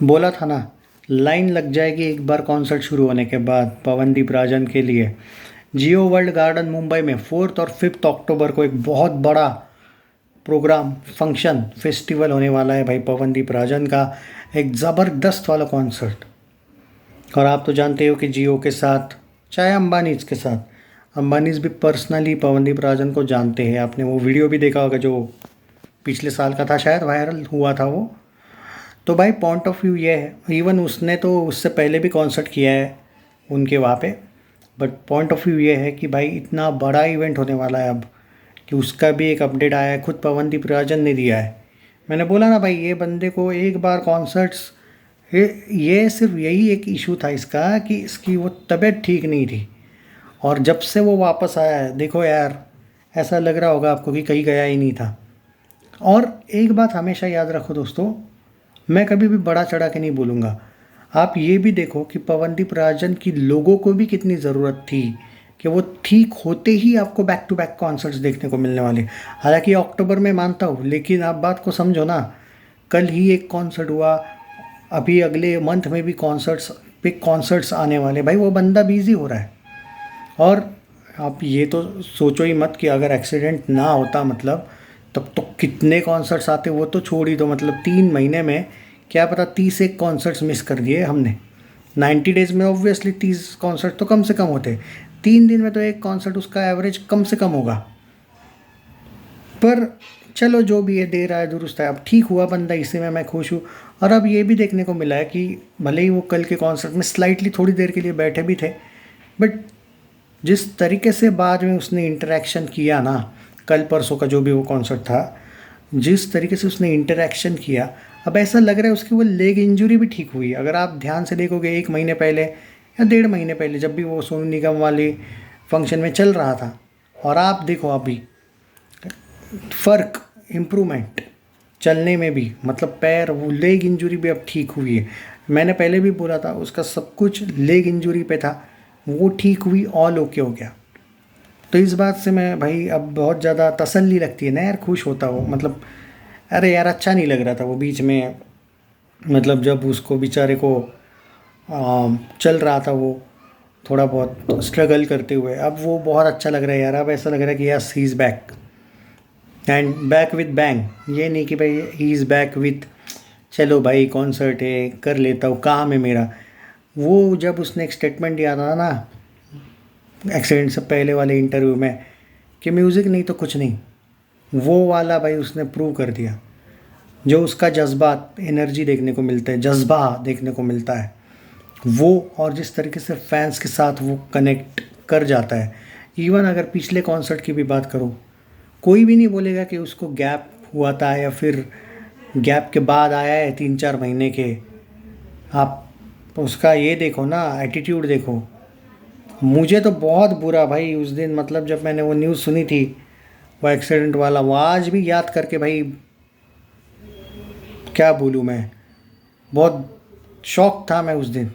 बोला था ना, लाइन लग जाएगी एक बार कॉन्सर्ट शुरू होने के बाद पवनदीप राजन के लिए। जियो वर्ल्ड गार्डन मुंबई में 4 और 5 अक्टूबर को एक बहुत बड़ा प्रोग्राम, फंक्शन, फेस्टिवल होने वाला है भाई पवनदीप राजन का। एक ज़बरदस्त वाला कॉन्सर्ट। और आप तो जानते हो कि जियो के साथ, चाहे अंबानीज के साथ, अंबानीज भी पर्सनली पवनदीप राजन को जानते हैं। आपने वो वीडियो भी देखा होगा जो पिछले साल का था, शायद वायरल हुआ था वो। तो भाई पॉइंट ऑफ व्यू ये है, इवन उसने तो उससे पहले भी कॉन्सर्ट किया है उनके वहाँ पे। बट पॉइंट ऑफ व्यू ये है कि भाई इतना बड़ा इवेंट होने वाला है अब, कि उसका भी एक अपडेट आया है, खुद पवनदीप राजन ने दिया है। मैंने बोला ना भाई, ये बंदे को एक बार कॉन्सर्ट्स, ये सिर्फ यही एक इशू था इसका कि इसकी वो तबीयत ठीक नहीं थी। और जब से वो वापस आया है, देखो यार, ऐसा लग रहा होगा आपको कि कहीं गया ही नहीं था। और एक बात हमेशा याद रखो दोस्तों, मैं कभी भी बड़ा चढ़ा के नहीं बोलूँगा। आप ये भी देखो कि पवनदीप राजन की लोगों को भी कितनी ज़रूरत थी कि वो ठीक होते ही आपको बैक टू बैक कॉन्सर्ट्स देखने को मिलने वाले। हालांकि अक्टूबर में मानता हूँ, लेकिन आप बात को समझो ना, कल ही एक कॉन्सर्ट हुआ, अभी अगले मंथ में भी कॉन्सर्ट्स आने वाले। भाई वो बंदा बिजी हो रहा है। और आप ये तो सोचो ही मत कि अगर एक्सीडेंट ना होता, मतलब तब तो कितने कॉन्सर्ट्स आते, वो तो छोड़ ही दो। मतलब 3 महीने में क्या पता 30 एक कॉन्सर्ट्स मिस कर दिए हमने। 90 डेज़ में ऑब्वियसली 30 कॉन्सर्ट तो कम से कम होते। 3 दिन में तो एक कॉन्सर्ट उसका एवरेज कम से कम होगा। पर चलो जो भी है, दे रहा है दुरुस्त है। अब ठीक हुआ बंदा, इसी में मैं खुश हूँ। और अब ये भी देखने को मिला है कि भले ही वो कल के कॉन्सर्ट में स्लाइटली थोड़ी देर के लिए बैठे भी थे, बट जिस तरीके से बाद में उसने इंटरेक्शन किया ना, कल परसों का जो भी वो कॉन्सर्ट था, जिस तरीके से उसने इंटरेक्शन किया, अब ऐसा लग रहा है उसकी वो लेग इंजरी भी ठीक हुई। अगर आप ध्यान से देखोगे 1 महीने पहले या 1.5 महीने पहले, जब भी वो सोनू निगम वाले फंक्शन में चल रहा था, और आप देखो अभी फ़र्क, इम्प्रूवमेंट चलने में भी, मतलब पैर, वो लेग इंजरी भी अब ठीक हुई है। मैंने पहले भी बोला था उसका सब कुछ लेग इंजरी पे था, वो ठीक हुई, ऑल ओके हो गया। तो इस बात से मैं भाई अब बहुत ज़्यादा तसल्ली लगती है ना यार, खुश होता वो। मतलब अरे यार, अच्छा नहीं लग रहा था वो बीच में, मतलब जब उसको बेचारे को चल रहा था वो थोड़ा बहुत स्ट्रगल करते हुए। अब वो बहुत अच्छा लग रहा है यार। अब ऐसा लग रहा है कि yes, he is back and back with bang. ये नहीं कि भाई ही इज़ बैक विथ चलो भाई कॉन्सर्ट है कर लेता हूँ, काम है मेरा। वो जब उसने एक स्टेटमेंट दिया था ना एक्सीडेंट से पहले वाले इंटरव्यू में कि म्यूज़िक नहीं तो कुछ नहीं, वो वाला भाई उसने प्रूव कर दिया। जो उसका जज्बात, एनर्जी देखने को मिलता है, जज्बा देखने को मिलता है वो, और जिस तरीके से फैंस के साथ वो कनेक्ट कर जाता है। इवन अगर पिछले कॉन्सर्ट की भी बात करो, कोई भी नहीं बोलेगा कि उसको गैप हुआ था या फिर गैप के बाद आया है 3-4 महीने के। आप उसका ये देखो ना, एटीट्यूड देखो। मुझे तो बहुत बुरा भाई उस दिन, मतलब जब मैंने वो न्यूज़ सुनी थी, वो एक्सीडेंट वाला, वो आज भी याद करके भाई क्या बोलूँ मैं, बहुत शॉक था मैं उस दिन।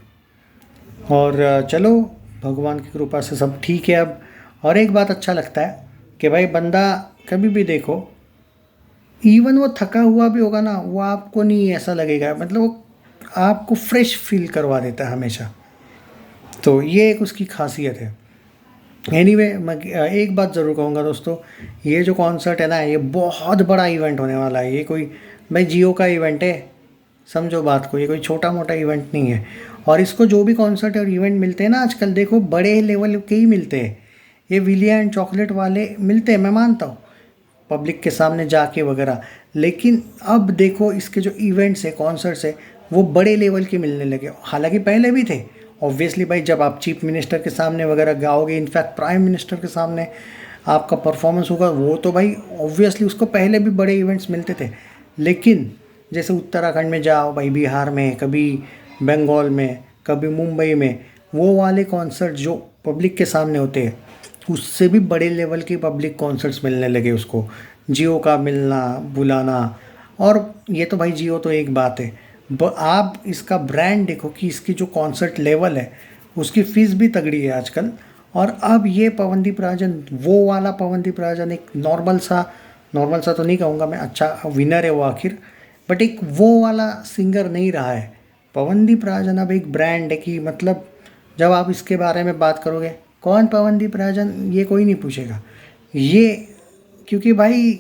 और चलो, भगवान की कृपा से सब ठीक है अब। और एक बात अच्छा लगता है कि भाई बंदा कभी भी देखो, इवन वो थका हुआ भी होगा ना, वो आपको नहीं ऐसा लगेगा, मतलब वो आपको फ्रेश फील करवा देता है हमेशा। तो ये एक उसकी खासियत है। एनीवे, मैं एक बात ज़रूर कहूँगा दोस्तों, ये जो कॉन्सर्ट है ना, ये बहुत बड़ा इवेंट होने वाला है। ये कोई भाई जियो का इवेंट है, समझो बात को, ये कोई छोटा मोटा इवेंट नहीं है। और इसको जो भी कॉन्सर्ट और इवेंट मिलते हैं ना आजकल, देखो बड़े लेवल के ही मिलते हैं। ये विलिया एंड चॉकलेट वाले मिलते हैं, मैं मानता हूँ, पब्लिक के सामने जाके वगैरह। लेकिन अब देखो इसके जो इवेंट्स है, कॉन्सर्ट्स है, वो बड़े लेवल के मिलने लगे। हालांकि पहले भी थे ऑब्वियसली भाई, जब आप चीफ मिनिस्टर के सामने वगैरह गाओगे, इनफैक्ट प्राइम मिनिस्टर के सामने आपका परफॉर्मेंस होगा, वो तो भाई ऑब्वियसली उसको पहले भी बड़े इवेंट्स मिलते थे। लेकिन जैसे उत्तराखंड में जाओ भाई, बिहार में, कभी बंगाल में, कभी मुंबई में, वो वाले कॉन्सर्ट जो पब्लिक के सामने होते हैं, उससे भी बड़े लेवल के पब्लिक कॉन्सर्ट्स मिलने लगे उसको। जियो का मिलना, बुलाना। और ये तो भाई जियो तो एक बात है, आप इसका ब्रांड देखो कि इसकी जो कॉन्सर्ट लेवल है, उसकी फ़ीस भी तगड़ी है आजकल। और अब ये पवनदीप राजन, वो वाला पवनदीप राजन, एक नॉर्मल सा तो नहीं कहूँगा मैं, अच्छा विनर है वो आखिर, बट एक वो वाला सिंगर नहीं रहा है पवनदीप राजन अब एक ब्रांड है कि मतलब जब आप इसके बारे में बात करोगे कौन पवनदीप राजन, ये कोई नहीं पूछेगा ये, क्योंकि भाई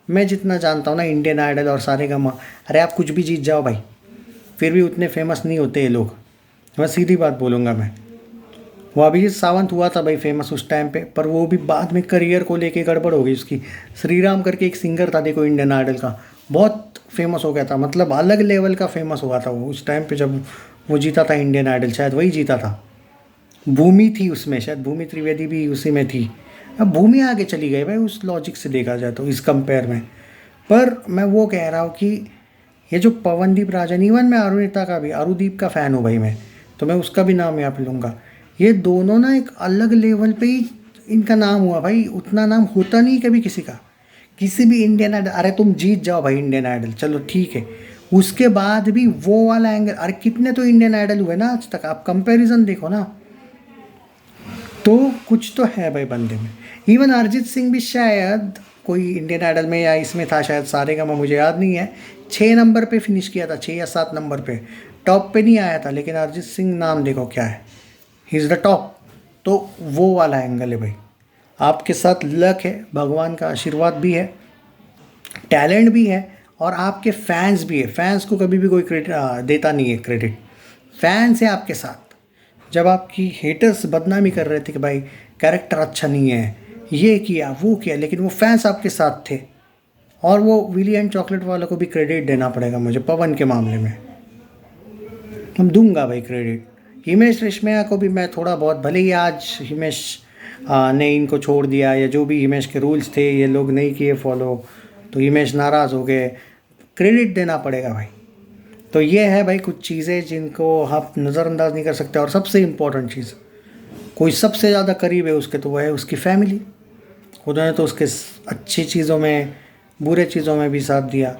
मैं जितना जानता हूँ ना इंडियन आइडल और सारेगामा, अरे आप कुछ भी जीत जाओ भाई, फिर भी उतने फेमस नहीं होते ये लोग। मैं सीधी बात बोलूँगा मैं, वो अभिजीत सावंत हुआ था भाई फेमस उस टाइम पे, पर वो भी बाद में करियर को लेके गड़बड़ हो गई उसकी। श्रीराम करके एक सिंगर था देखो इंडियन आइडल का, बहुत फेमस हो गया था, मतलब अलग लेवल का फेमस हुआ था वो उस टाइम पे जब वो जीता था इंडियन आइडल, शायद वही जीता था। भूमि थी उसमें, शायद भूमि त्रिवेदी भी उसी में थी। अब भूमि आगे चली गई भाई उस लॉजिक से देखा जाए तो, इस कंपेयर में। पर मैं वो कह रहा हूँ कि ये जो पवनदीप राजन, इवन मैं अरुणिता का भी, अरुदीप का फ़ैन हूँ भाई मैं, तो मैं उसका भी नाम यहाँ पे लूँगा। ये दोनों ना एक अलग लेवल पे ही इनका नाम हुआ भाई, उतना नाम होता नहीं कभी किसी का, किसी भी इंडियन आइडल। अरे तुम जीत जाओ भाई इंडियन आइडल, चलो ठीक है, उसके बाद भी वो वाला एंगल, अरे कितने तो इंडियन आइडल हुए ना आज तक, आप कंपैरिजन देखो ना, तो कुछ तो है भाई बंदे में। इवन अरिजीत सिंह भी शायद कोई इंडियन आइडल में या इसमें था शायद, सारेगामा मुझे याद नहीं है, 6 नंबर पे फिनिश किया था, 6 या 7 नंबर पे, टॉप पे नहीं आया था, लेकिन अरिजीत सिंह नाम देखो क्या है, ही इज़ द टॉप। तो वो वाला एंगल है भाई, आपके साथ लक है, भगवान का आशीर्वाद भी है, टैलेंट भी है, और आपके फैंस भी है। फैंस को कभी भी कोई क्रेडिट देता नहीं है, क्रेडिट फैंस है आपके साथ। जब आपकी हेटर्स बदनामी कर रहे थे कि भाई कैरेक्टर अच्छा नहीं है, ये किया वो किया, लेकिन वो फैंस आपके साथ थे। और वो विली एंड चॉकलेट वालों को भी क्रेडिट देना पड़ेगा मुझे, पवन के मामले में हम दूंगा भाई क्रेडिट। हिमेश रेशमिया को भी मैं थोड़ा बहुत, भले ही आज हिमेश ने इनको छोड़ दिया, या जो भी हिमेश के रूल्स थे ये लोग नहीं किए फॉलो, तो हिमेश नाराज़ हो गए, क्रेडिट देना पड़ेगा भाई। तो ये है भाई कुछ चीज़ें जिनको आप नज़रअंदाज नहीं कर सकते। और सबसे इम्पोर्टेंट चीज़, कोई सबसे ज़्यादा करीब है उसके, तो वह है उसकी फैमिली। उन्होंने तो उसके अच्छी चीज़ों में बुरे चीज़ों में भी साथ दिया।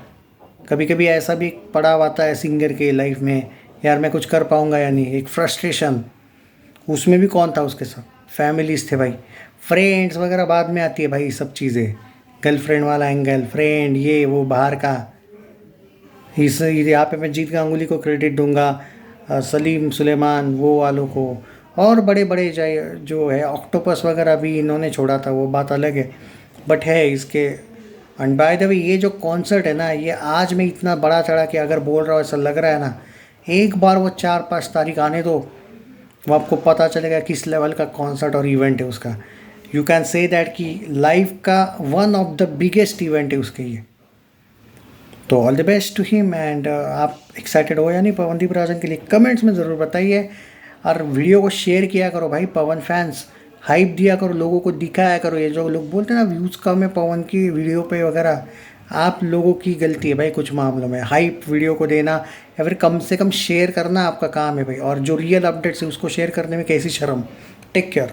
कभी कभी ऐसा भी पड़ा आता है सिंगर के लाइफ में, यार मैं कुछ कर पाऊँगा या नहीं, एक फ्रस्ट्रेशन, उसमें भी कौन था उसके साथ, फैमिलीज थे भाई। फ्रेंड्स वगैरह बाद में आती है भाई सब चीज़ें, गर्लफ्रेंड वाला एंगल, फ्रेंड ये वो बाहर का। इस यहाँ पे मैं जीत गांगुली को क्रेडिट दूंगा, सलीम सुलेमान वो वालों को, और बड़े बड़े जो है ऑक्टोपस वगैरह भी इन्होंने छोड़ा था, वो बात अलग है, बट है इसके। एंड बाय द वे ये जो कॉन्सर्ट है ना, ये आज मैं इतना बड़ा चढ़ा के अगर बोल रहा हूँ ऐसा लग रहा है ना, एक बार वो 4-5 तारीख आने दो, वो आपको पता चलेगा किस लेवल का कॉन्सर्ट और इवेंट है उसका। यू कैन से दैट कि लाइफ का one of the biggest event है उसके ये। तो all the best to him. And आप एक्साइटेड हो या नहीं पवनदीप राजन के लिए, कमेंट्स में ज़रूर बताइए। और वीडियो को शेयर किया करो भाई, पवन फैंस हाइप दिया करो, लोगों को दिखाया करो। ये जो लोग बोलते हैं ना व्यूज़ कम है पवन की वीडियो पे वगैरह, आप लोगों की गलती है भाई कुछ मामलों में। हाइप वीडियो को देना या फिर कम से कम शेयर करना आपका काम है भाई, और जो रियल अपडेट्स है उसको शेयर करने में कैसी शर्म। Take care.